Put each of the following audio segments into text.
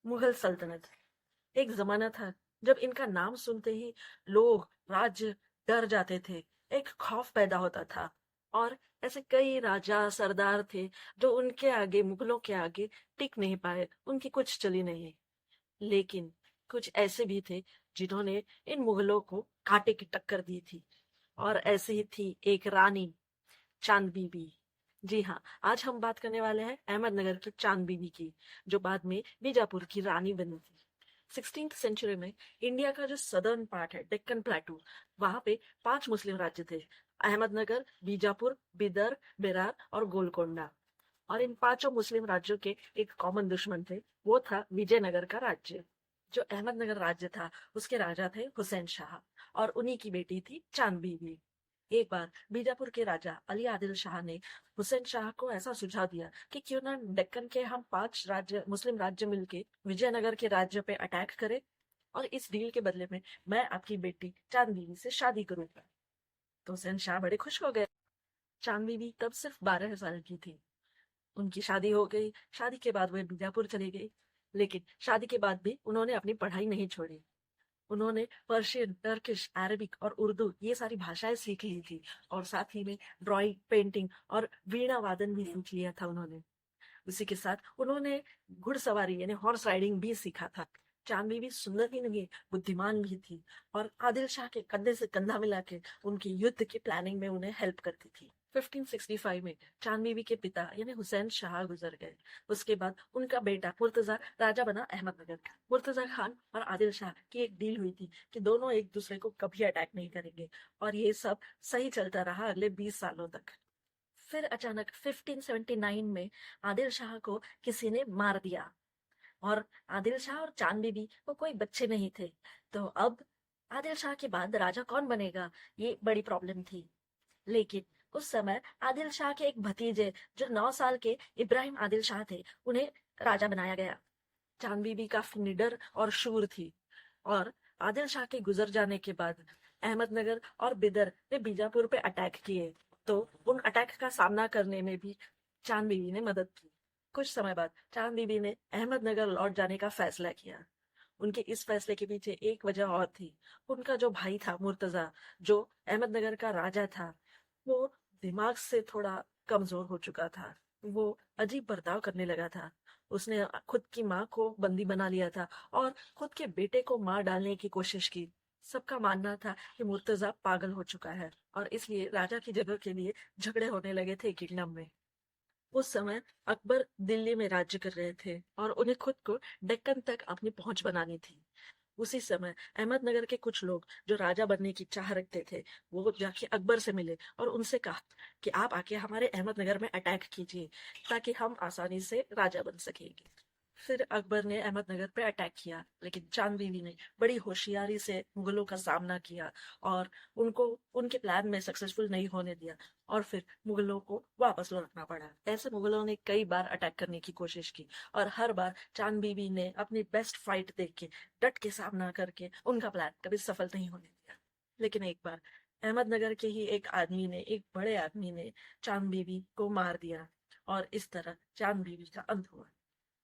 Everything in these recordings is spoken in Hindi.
मुगल सल्तनत। एक जमाना था जब इनका नाम सुनते ही लोग, राज्य डर जाते थे। एक खौफ पैदा होता था। और ऐसे कई राजा सरदार थे जो उनके आगे, मुगलों के आगे टिक नहीं पाए, उनकी कुछ चली नहीं। लेकिन कुछ ऐसे भी थे जिन्होंने इन मुगलों को कांटे की टक्कर दी थी। और ऐसे ही थी एक रानी, चांद बीबी। जी हाँ, आज हम बात करने वाले हैं अहमदनगर की चांद बीबी की, जो बाद में बीजापुर की रानी बनी थी। 16th सेंचुरी में इंडिया का जो सदर्न पार्ट है, डेक्कन प्लेटू, वहां पे 5 मुस्लिम राज्य थे: अहमदनगर, बीजापुर, बिदर, बेरार और गोलकोंडा। और इन पांचों मुस्लिम राज्यों के एक कॉमन दुश्मन थे, वो था विजयनगर का राज्य। जो अहमदनगर राज्य था, उसके राजा थे हुसैन शाह, और उन्हीं की बेटी थी चांद बीबी। एक बार बीजापुर के राजा अली आदिल शाह ने हुसैन शाह को ऐसा सुझाव दिया कि क्यों ना डेक्कन के हम 5 राज्य, मुस्लिम राज्य मिलके विजयनगर के राज्य पे अटैक करें, और इस डील के बदले में मैं आपकी बेटी चांद बीबी से शादी करूंगा। तो हुसैन शाह बड़े खुश हो गए। चांद बीबी तब सिर्फ 12 साल की थी। उनकी शादी हो गई। शादी के बाद वे बीजापुर चली गई। लेकिन शादी के बाद भी उन्होंने अपनी पढ़ाई नहीं छोड़ी। उन्होंने पर्शियन, टर्किश, अरबिक और उर्दू ये सारी भाषाएं सीख ली थी। और साथ ही में ड्राइंग, पेंटिंग और वीणा वादन भी सीख लिया था उन्होंने। उसी के साथ उन्होंने घुड़सवारी यानी हॉर्स राइडिंग भी सीखा था। चांदनी भी सुंदर ही नहीं, बुद्धिमान भी थी। और आदिल शाह के कंधे से कंधा मिला के उनकी युद्ध की प्लानिंग में उन्हें हेल्प करती थी। 1565 में चांद बीबी के पिता यानी हुसैन शाह गुजर गए। उसके बाद उनका बेटा मुर्तजा राजा बना अहमदनगर का। मुर्तजा खान और आदिल शाह की एक डील हुई थी कि दोनों एक दूसरे को कभी अटैक नहीं करेंगे। और ये सब सही चलता रहा अगले 20 सालों तक। फिर अचानक 1579 में आदिल शाह को किसी ने मार दिया। और आदिल शाह और चांद बीबी को कोई बच्चे नहीं थे। तो अब आदिल शाह के बाद राजा कौन बनेगा, ये बड़ी प्रॉब्लम थी। लेकिन उस समय आदिल शाह के एक भतीजे, जो 9 साल के इब्राहिम आदिल शाह थे, उन्हें राजा बनाया गया। चांद बीबी काफी निडर और शूर थी। और आदिल शाह के गुजर जाने के बाद अहमदनगर और बिदर ने बीजापुर पे अटैक किए। तो उन अटैक का सामना करने में भी चांद बीबी ने मदद की। कुछ समय बाद चांद बीबी ने अहमदनगर लौट जाने का फैसला किया। उनके इस फैसले के पीछे एक वजह और थी। उनका जो भाई था मुर्तजा, जो अहमदनगर का राजा था, वो दिमाग से थोड़ा कमजोर हो चुका था। वो अजीब बर्ताव करने लगा था। उसने खुद की माँ को बंदी बना लिया था और खुद के बेटे को मार डालने की कोशिश की। सबका मानना था कि मुर्तजा पागल हो चुका है, और इसलिए राजा की जगह के लिए झगड़े होने लगे थे किंगडम में। उस समय अकबर दिल्ली में राज्य कर रहे थे और उन्हें खुद को डेक्कन तक अपनी पहुंच बनानी थी। उसी समय अहमदनगर के कुछ लोग जो राजा बनने की चाह रखते थे, वो जाके अकबर से मिले और उनसे कहा कि आप आके हमारे अहमदनगर में अटैक कीजिए, ताकि हम आसानी से राजा बन सकेंगे। फिर अकबर ने अहमदनगर पे अटैक किया, लेकिन चांद बीवी ने बड़ी होशियारी से मुगलों का सामना किया और उनको उनके प्लान में सक्सेसफुल नहीं होने दिया। और फिर मुगलों को वापस लौटना पड़ा। ऐसे मुगलों ने कई बार अटैक करने की कोशिश की, और हर बार चांद बीवी ने अपनी बेस्ट फाइट देख के, डट के सामना करके उनका प्लान कभी सफल नहीं होने दिया। लेकिन एक बार अहमदनगर के ही एक आदमी ने, एक बड़े आदमी ने चांद बीवी को मार दिया, और इस तरह चांद बीवी का अंत हुआ।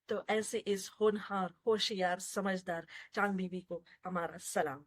तो ऐसे इस होनहार, होशियार, समझदार चांद बीवी को हमारा सलाम।